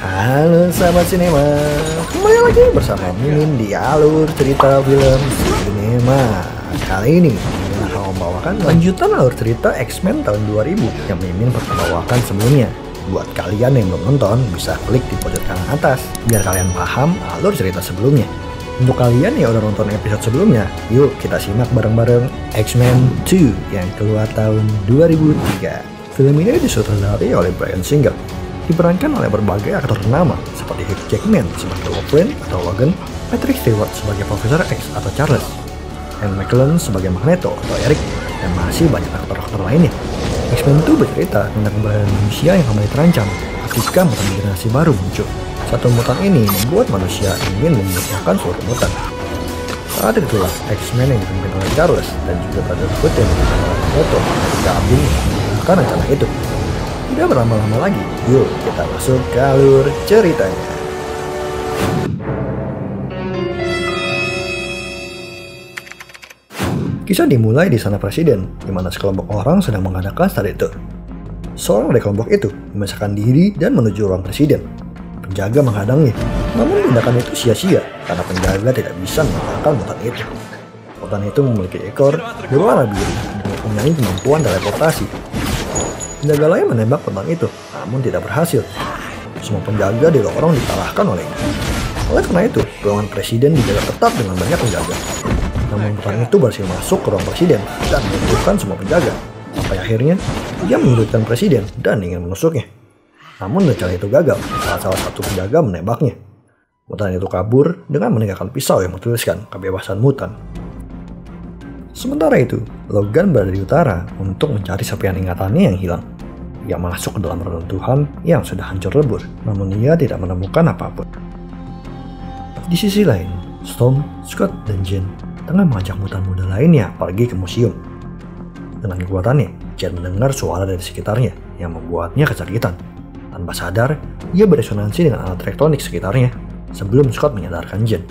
Halo sahabat sinema, kembali lagi bersama Mimin di alur cerita film sinema. Kali ini Mimin akan membawakan lanjutan alur cerita X-Men tahun 2000 yang Mimin pernah bawakan sebelumnya. Buat kalian yang belum nonton, bisa klik di pojok kanan atas biar kalian paham alur cerita sebelumnya. Untuk kalian yang udah nonton episode sebelumnya, yuk kita simak bareng-bareng X-Men 2 yang keluar tahun 2003. Film ini disutradarai oleh Bryan Singer, diperankan oleh berbagai aktor ternama seperti Hugh Jackman sebagai Wolverine atau Logan, Patrick Stewart sebagai Profesor X atau Charles, Ian McKellen sebagai Magneto atau Eric, dan masih banyak aktor-aktor lainnya. X-Men 2 bercerita tentang keberadaan manusia yang kembali terancam ketika mutan generasi baru muncul. Satu mutan ini membuat manusia ingin memusnahkan seluruh mutan. Saat itulah X-Men yang dipimpin oleh Charles dan juga Brotherhood yang dipimpin oleh Magneto bergabung melakukan rencana itu. Tidak berlama-lama lagi, yuk kita masuk ke alur ceritanya. Kisah dimulai di Istana Presiden, di mana sekelompok orang sedang mengadakan study tour. Seorang dari kelompok itu memisahkan diri dan menuju ruang presiden. Penjaga menghadangnya, namun tindakan itu sia-sia karena penjaga tidak bisa mengalahkan mutan itu. Mutan itu memiliki ekor berwarna biru dan mempunyai kemampuan teleportasi. Penjaga lain menembak mutan itu, namun tidak berhasil. Semua penjaga di lorong dikalahkan olehnya. Oleh karena itu, ruangan presiden dijaga ketat dengan banyak penjaga. Namun mutan itu berhasil masuk ke ruang presiden dan menunjukkan semua penjaga. Sampai akhirnya, dia menyulitkan presiden dan ingin menusuknya. Namun rencana itu gagal saat salah satu penjaga menembaknya. Mutan itu kabur dengan meninggalkan pisau yang bertuliskan kebebasan mutan. Sementara itu, Logan berada di utara untuk mencari serpihan ingatannya yang hilang. Ia masuk ke dalam reruntuhan yang sudah hancur lebur, namun ia tidak menemukan apapun. Di sisi lain, Storm, Scott, dan Jean tengah mengajak mutan muda lainnya pergi ke museum. Dengan kekuatannya, Jean mendengar suara dari sekitarnya yang membuatnya kesakitan. Tanpa sadar, ia beresonansi dengan alat elektronik sekitarnya sebelum Scott menyadarkan Jean.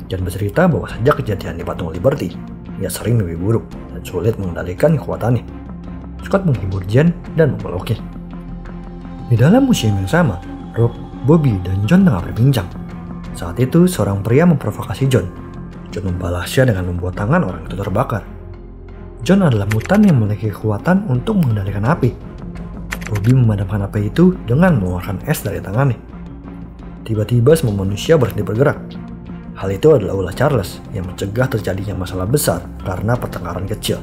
Jean bercerita bahwa sejak kejadian di Patung Liberty, ia sering mimpi buruk dan sulit mengendalikan kekuatannya. Scott menghibur Jean dan memeluknya. Di dalam museum yang sama, Rob, Bobby, dan John tengah berbincang. Saat itu, seorang pria memprovokasi John. John membalasnya dengan membuat tangan orang itu terbakar. John adalah mutan yang memiliki kekuatan untuk mengendalikan api. Bobby memadamkan api itu dengan mengeluarkan es dari tangannya. Tiba-tiba semua manusia berhenti bergerak. Hal itu adalah ulah Charles yang mencegah terjadinya masalah besar karena pertengkaran kecil.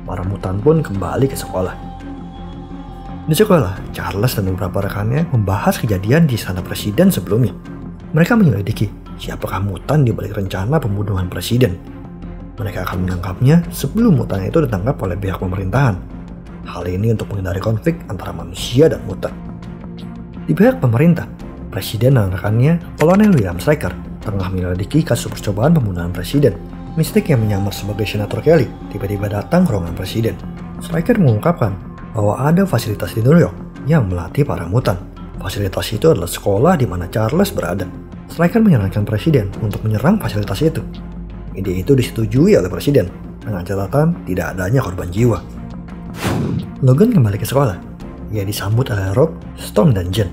Para mutan pun kembali ke sekolah. Di sekolah, Charles dan beberapa rekannya membahas kejadian di Istana Presiden sebelumnya. Mereka menyelidiki siapakah mutan di balik rencana pembunuhan presiden. Mereka akan menangkapnya sebelum mutan itu ditangkap oleh pihak pemerintahan. Hal ini untuk menghindari konflik antara manusia dan mutan. Di pihak pemerintah, Presiden dan rekannya, Kolonel William Stryker, tengah menyelidiki kasus percobaan pembunuhan presiden. Mystique yang menyamar sebagai Senator Kelly tiba-tiba datang ke ruangan presiden. Stryker mengungkapkan bahwa ada fasilitas di New York yang melatih para mutan. Fasilitas itu adalah sekolah di mana Charles berada. Stryker menyarankan presiden untuk menyerang fasilitas itu. Ide itu disetujui oleh presiden dengan catatan tidak adanya korban jiwa. Logan kembali ke sekolah. Ia disambut oleh Rob, Storm, dan Jean.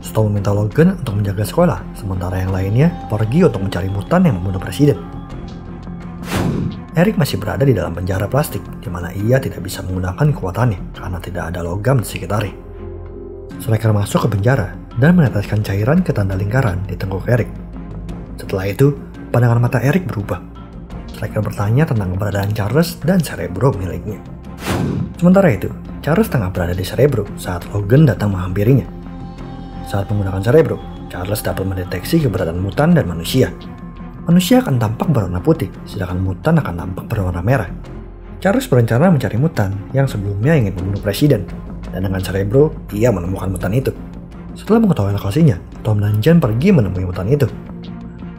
Storm meminta Logan untuk menjaga sekolah, sementara yang lainnya pergi untuk mencari mutan yang membunuh presiden. Eric masih berada di dalam penjara plastik, di mana ia tidak bisa menggunakan kekuatannya karena tidak ada logam di sekitarnya. Stryker masuk ke penjara dan meneteskan cairan ke tanda lingkaran di tengkuk Eric. Setelah itu, pandangan mata Eric berubah. Stryker bertanya tentang keberadaan Charles dan Cerebro miliknya. Sementara itu, Charles tengah berada di Cerebro saat Logan datang menghampirinya. Saat menggunakan Cerebro, Charles dapat mendeteksi keberadaan mutan dan manusia. Manusia akan tampak berwarna putih, sedangkan mutan akan tampak berwarna merah. Charles berencana mencari mutan yang sebelumnya ingin membunuh presiden, dan dengan Cerebro, ia menemukan mutan itu. Setelah mengetahui lokasinya, Tom dan Jean pergi menemui mutan itu.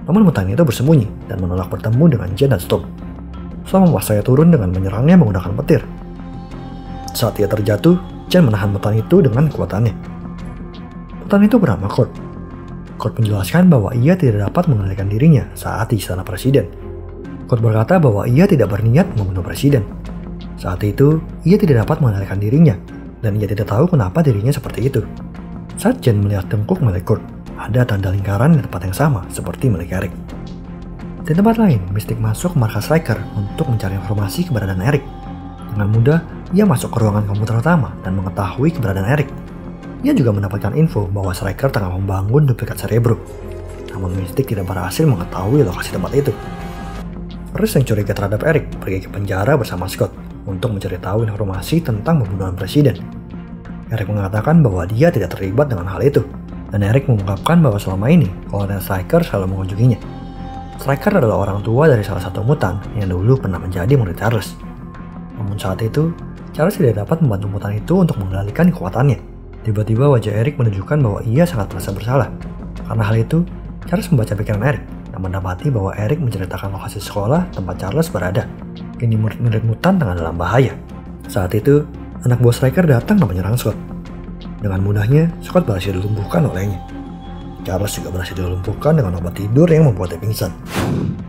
Namun mutan itu bersembunyi dan menolak bertemu dengan Jean dan Storm. Storm memaksa turun dengan menyerangnya menggunakan petir. Saat ia terjatuh, Jean menahan mutan itu dengan kekuatannya. Mutan itu bernama Kurt. Kurt menjelaskan bahwa ia tidak dapat mengendalikan dirinya saat di Istana Presiden. Kurt berkata bahwa ia tidak berniat membunuh presiden. Saat itu, ia tidak dapat mengendalikan dirinya, dan ia tidak tahu kenapa dirinya seperti itu. Saat Jen melihat tengkuk milik Kurt, ada tanda lingkaran di tempat yang sama seperti milik Eric. Di tempat lain, Mystic masuk ke markas Striker untuk mencari informasi keberadaan Eric. Dengan mudah, ia masuk ke ruangan komputer utama dan mengetahui keberadaan Eric. Ia juga mendapatkan info bahwa Striker tengah membangun duplikat Cerebro. Namun Mystic tidak berhasil mengetahui lokasi tempat itu. Chris yang curiga terhadap Eric pergi ke penjara bersama Scott untuk mencari tahu informasi tentang pembunuhan presiden. Eric mengatakan bahwa dia tidak terlibat dengan hal itu, dan Eric mengungkapkan bahwa selama ini Kolonel Striker selalu mengunjunginya. Striker adalah orang tua dari salah satu mutan yang dulu pernah menjadi murid Charles. Namun saat itu, Charles tidak dapat membantu mutan itu untuk mengendalikan kekuatannya. Tiba-tiba wajah Eric menunjukkan bahwa ia sangat merasa bersalah. Karena hal itu, Charles membaca pikiran Eric dan mendapati bahwa Eric menceritakan lokasi sekolah tempat Charles berada. Kini murid-murid mutan tengah dalam bahaya. Saat itu, anak buah Striker datang dan menyerang Scott. Dengan mudahnya, Scott berhasil dilumpuhkan olehnya. Charles juga berhasil dilumpuhkan dengan obat tidur yang membuatnya pingsan.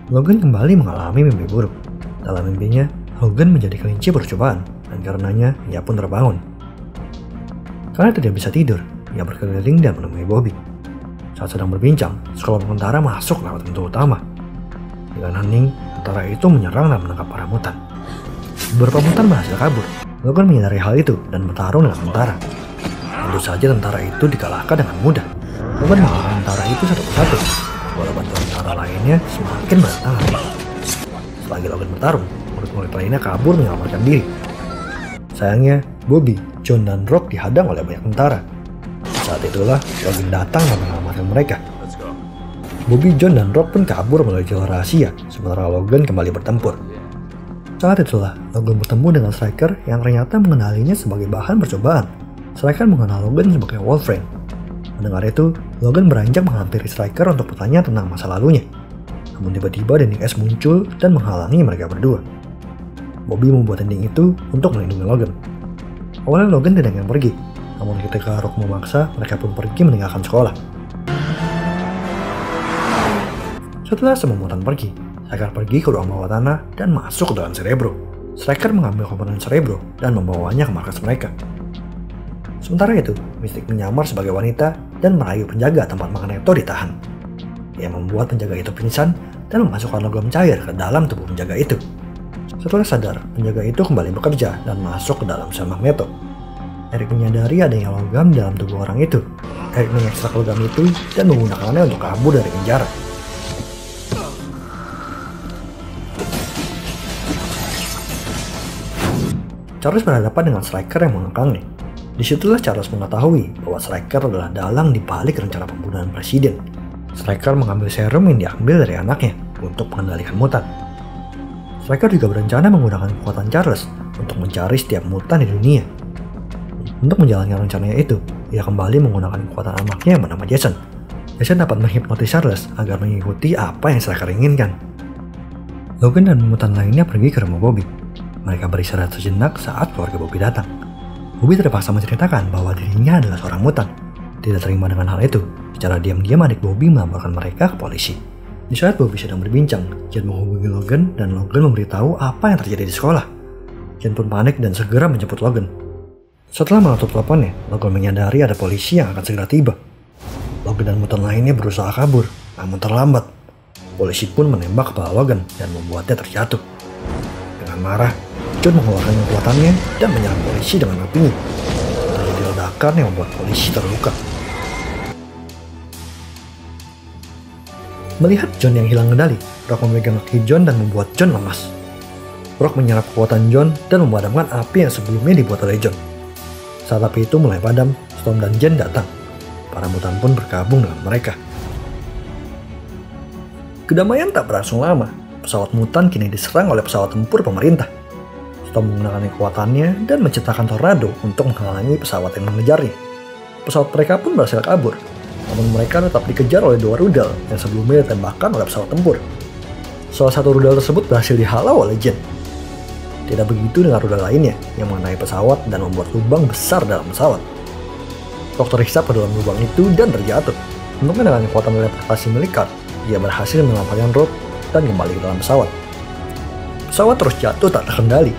Logan kembali mengalami mimpi buruk. Dalam mimpinya, Logan menjadi kelinci percobaan, dan karenanya ia pun terbangun. Karena tidak bisa tidur, ia berkeliling dan menemui Bobby. Saat sedang berbincang, sekelompok tentara masuk lewat pintu utama. Dengan hening, tentara itu menyerang dan menangkap para mutan. Beberapa mutan berhasil kabur. Logan menyadari hal itu dan bertarung dengan tentara. Tentu saja tentara itu dikalahkan dengan mudah. Logan mengalahkan tentara itu satu persatu, walaupun tentara lainnya semakin berdatangan. Selagi Logan bertarung, murid-murid lainnya kabur menyelamatkan diri. Sayangnya, Bobby, John, dan Rock dihadang oleh banyak tentara. Saat itulah Logan datang dan menyelamatkan mereka. Bobby, John, dan Rock pun kabur melalui jalur rahasia, sementara Logan kembali bertempur. Saat itulah Logan bertemu dengan Striker yang ternyata mengenalinya sebagai bahan percobaan. Striker mengenal Logan sebagai Wolverine. Mendengar itu, Logan beranjak menghampiri Striker untuk bertanya tentang masa lalunya. Namun tiba-tiba dinding es muncul dan menghalangi mereka berdua. Bobby membuat dinding itu untuk melindungi Logan. Awalnya Logan tidak ingin pergi, namun ketika Rock memaksa, mereka pun pergi meninggalkan sekolah. Setelah semua mutan pergi, Striker pergi ke ruang bawah tanah dan masuk ke dalam Cerebro. Striker mengambil komponen Cerebro dan membawanya ke markas mereka. Sementara itu, Mystic menyamar sebagai wanita dan merayu penjaga tempat Magneto ditahan. Ia membuat penjaga itu pingsan dan memasukkan logam cair ke dalam tubuh penjaga itu. Setelah sadar, penjaga itu kembali bekerja dan masuk ke dalam sel Magneto. Eric menyadari adanya logam dalam tubuh orang itu. Eric mengekstrak logam itu dan menggunakannya untuk kabur dari penjara. Charles berhadapan dengan Striker yang mengekangnya. Disitulah Charles mengetahui bahwa Striker adalah dalang di balik rencana pembunuhan presiden. Striker mengambil serum yang diambil dari anaknya untuk mengendalikan mutan. Striker juga berencana menggunakan kekuatan Charles untuk mencari setiap mutan di dunia. Untuk menjalankan rencananya itu, ia kembali menggunakan kekuatan anaknya yang bernama Jason. Jason dapat menghipnotis Charles agar mengikuti apa yang Striker inginkan. Logan dan mutan lainnya pergi ke rumah Bobby. Mereka beristirahat sejenak saat keluarga Bobby datang. Bobby terpaksa menceritakan bahwa dirinya adalah seorang mutan. Tidak terima dengan hal itu, secara diam-diam adik Bobby melaporkan mereka ke polisi. Di saat Bobby sedang berbincang, Jen menghubungi Logan dan Logan memberitahu apa yang terjadi di sekolah. Jen pun panik dan segera menjemput Logan. Setelah menutup teleponnya, Logan menyadari ada polisi yang akan segera tiba. Logan dan mutan lainnya berusaha kabur, namun terlambat. Polisi pun menembak kepala Logan dan membuatnya terjatuh. Dengan marah, John mengeluarkan kekuatannya dan menyerang polisi dengan apinya. Terjadi ledakan yang membuat polisi terluka. Melihat John yang hilang kendali, Rock memegang kaki John dan membuat John lemas. Rock menyerap kekuatan John dan memadamkan api yang sebelumnya dibuat oleh John. Saat api itu mulai padam, Storm dan Jen datang. Para mutan pun bergabung dengan mereka. Kedamaian tak berlangsung lama. Pesawat mutan kini diserang oleh pesawat tempur pemerintah. Storm menggunakan kekuatannya dan menciptakan tornado untuk menghalangi pesawat yang mengejarnya. Pesawat mereka pun berhasil kabur, namun mereka tetap dikejar oleh dua rudal yang sebelumnya ditembakkan oleh pesawat tempur. Salah satu rudal tersebut berhasil dihalau oleh Jen. Tidak begitu dengan rudal lainnya yang mengenai pesawat dan membuat lubang besar dalam pesawat. Rock terhisap ke dalam lubang itu dan terjatuh. Untungnya dengan kekuatan teleportasi milik Kurt, dia berhasil menyelamatkan Rock dan kembali ke dalam pesawat. Pesawat terus jatuh tak terkendali.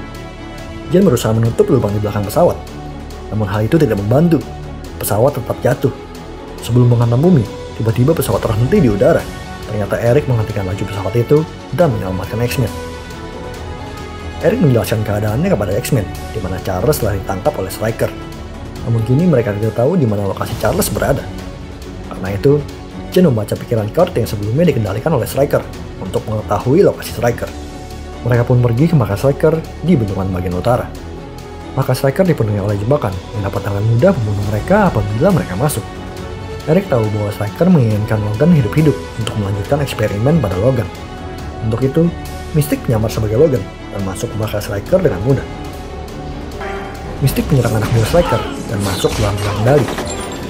Jen berusaha menutup lubang di belakang pesawat, namun hal itu tidak membantu. pesawat tetap jatuh. Sebelum menghantam bumi, tiba-tiba pesawat terhenti di udara. Ternyata Eric menghentikan laju pesawat itu dan menyelamatkan X-Men. Eric menjelaskan keadaannya kepada X-Men, di mana Charles telah ditangkap oleh Stryker. Namun kini mereka tidak tahu di mana lokasi Charles berada. Karena itu, Jen membaca pikiran Kurt yang sebelumnya dikendalikan oleh Stryker untuk mengetahui lokasi Stryker. Mereka pun pergi ke markas Stryker di bendungan bagian utara. Markas Stryker dipenuhi oleh jebakan yang dapat dengan mudah membunuh mereka apabila mereka masuk. Eric tahu bahwa Stryker menginginkan Logan hidup-hidup untuk melanjutkan eksperimen pada Logan. Untuk itu, Mystique menyamar sebagai Logan dan masuk ke markas Stryker dengan mudah. Mystique menyerang anak buah Stryker dan masuk ke dalam ruang kendali.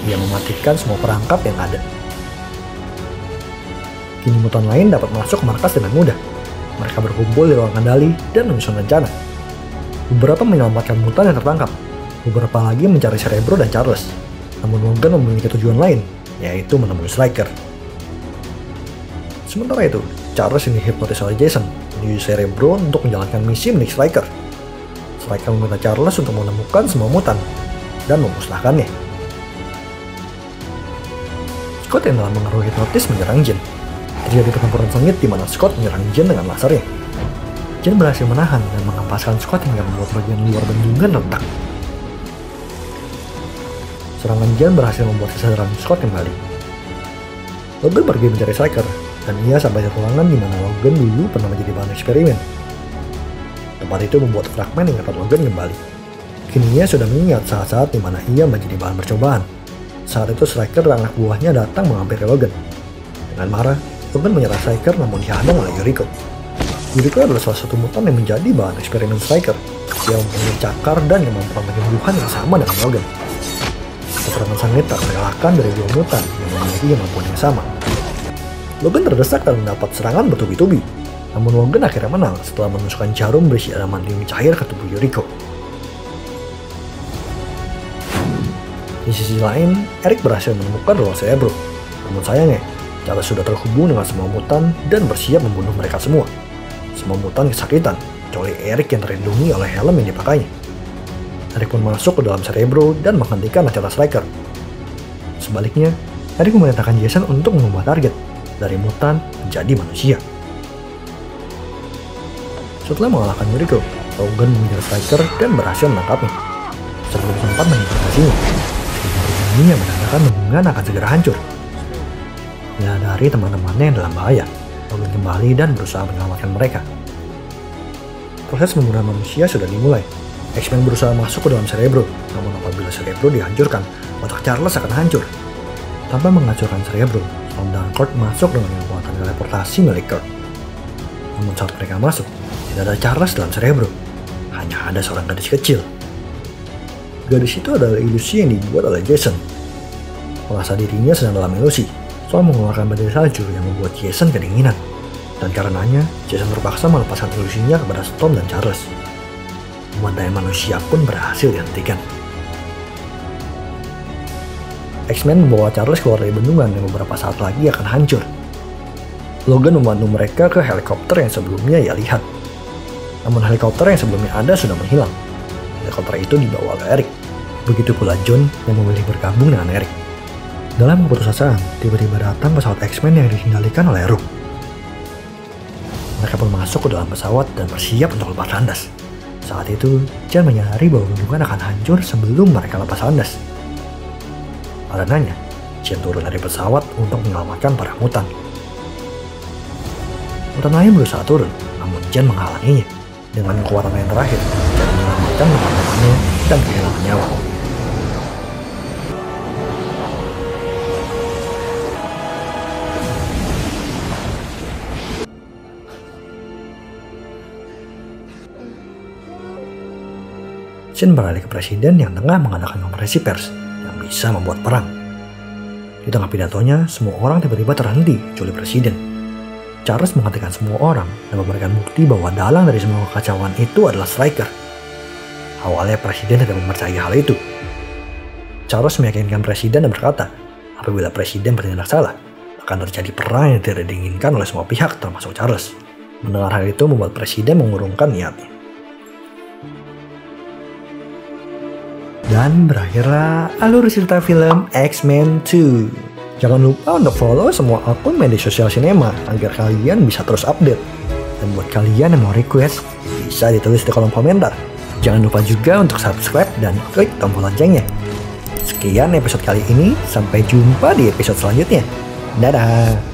Dia mematikan semua perangkap yang ada. Kini mutan lain dapat masuk ke markas dengan mudah. Mereka berkumpul di ruang kendali dan menyusun rencana. Beberapa menyelamatkan mutan yang tertangkap. Beberapa lagi mencari Cerebro dan Charles. Namun Logan memiliki tujuan lain, yaitu menemui Stryker. Sementara itu, Charles yang dihipnotis oleh Jason menuju Cerebro untuk menjalankan misi milik Stryker. Stryker meminta Charles untuk menemukan semua mutan dan memusnahkannya. Scott yang dalam pengaruh hipnotis menyerang Jen. Terjadi pertempuran sengit di mana Scott menyerang Jen dengan lasernya. Jen berhasil menahan dan mengampaskan Scott hingga membuat bagian luar bendungan retak. Serangan Jen berhasil membuat kesadaran Scott kembali. Logan pergi mencari Stryker, dan ia sampai di ruangan di mana Logan dulu pernah menjadi bahan eksperimen. Tempat itu membuat fragmen ingatan Logan kembali. Kini ia sudah mengingat saat-saat di mana ia menjadi bahan percobaan. Saat itu Stryker dan anak buahnya datang menghampiri Logan. Dengan marah, Logan menyerang Stryker namun dihadang oleh Yuriko. Yuriko adalah salah satu mutan yang menjadi bahan eksperimen Stryker. Dia mempunyai cakar dan kemampuan penyembuhan yang sama dengan Logan. Peperangan sengit tak terkalahkan dari dua mutan yang memiliki kemampuan yang sama. Logan terdesak dan mendapat serangan bertubi-tubi. Namun Logan akhirnya menang setelah menusukkan jarum berisi adamantium cair ke tubuh Yuriko. Di sisi lain, Eric berhasil menemukan ruang Cerebro. Namun sayangnya, Charles sudah terhubung dengan semua mutan dan bersiap membunuh mereka semua. Semua mutan kesakitan, kecuali Eric yang terlindungi oleh helm yang dipakainya. Eric pun masuk ke dalam Cerebro dan menghentikan acara Stryker. Sebaliknya, Eric memerintahkan Jason untuk mengubah target dari mutan menjadi manusia. Setelah mengalahkan Yuriko, Logan mengejar Stryker dan berhasil menangkapnya. Sebelum sempat menginterogasinya, ini yang menandakan hubungan akan segera hancur. Dari teman-temannya yang dalam bahaya, Logan kembali dan berusaha menyelamatkan mereka. Proses pembunuhan manusia sudah dimulai. X-Men berusaha masuk ke dalam Cerebro, namun apabila Cerebro dihancurkan, otak Charles akan hancur. Tanpa menghancurkan Cerebro, Storm dan Kurt masuk dengan kekuatan teleportasi milik Kurt. Namun saat mereka masuk, tidak ada Charles dalam Cerebro, hanya ada seorang gadis kecil. Gadis itu adalah ilusi yang dibuat oleh Jason. Merasa dirinya sedang dalam ilusi, Storm mengeluarkan badai salju yang membuat Jason kedinginan. Dan karenanya, Jason terpaksa melepaskan ilusinya kepada Storm dan Charles. Pembantaian manusia pun berhasil dihentikan. X-Men membawa Charles keluar dari bendungan yang beberapa saat lagi akan hancur. Logan membantu mereka ke helikopter yang sebelumnya ia lihat. Namun helikopter yang sebelumnya ada sudah menghilang. Helikopter itu dibawa oleh Eric. Begitu pula John yang memilih bergabung dengan Eric. Dalam keputusasaan, tiba-tiba datang pesawat X-Men yang dikendalikan oleh Rook. Mereka pun masuk ke dalam pesawat dan bersiap untuk lepas landas. Saat itu, Jen menyadari bahwa bendungan akan hancur sebelum mereka lepas landas. Karenanya, Jen turun dari pesawat untuk menyelamatkan para mutan. Mutan lain berusaha turun, namun Jen menghalanginya. Dengan kekuatan yang terakhir, Jen menyelamatkan teman-temannya dan kehilangan nyawa. Jen beralih ke presiden yang tengah mengadakan konferensi pers yang bisa membuat perang. Di tengah pidatonya, semua orang tiba-tiba terhenti, kecuali presiden. Charles menghentikan semua orang dan memberikan bukti bahwa dalang dari semua kekacauan itu adalah Stryker. Awalnya presiden tidak mempercayai hal itu. Charles meyakinkan presiden dan berkata, apabila presiden bertindak salah, akan terjadi perang yang tidak diinginkan oleh semua pihak termasuk Charles. Mendengar hal itu membuat presiden mengurungkan niatnya. Dan berakhirlah alur cerita film X-Men 2. Jangan lupa untuk follow semua akun media sosial sinema agar kalian bisa terus update. Dan buat kalian yang mau request, bisa ditulis di kolom komentar. Jangan lupa juga untuk subscribe dan klik tombol loncengnya. Sekian episode kali ini, sampai jumpa di episode selanjutnya. Dadah!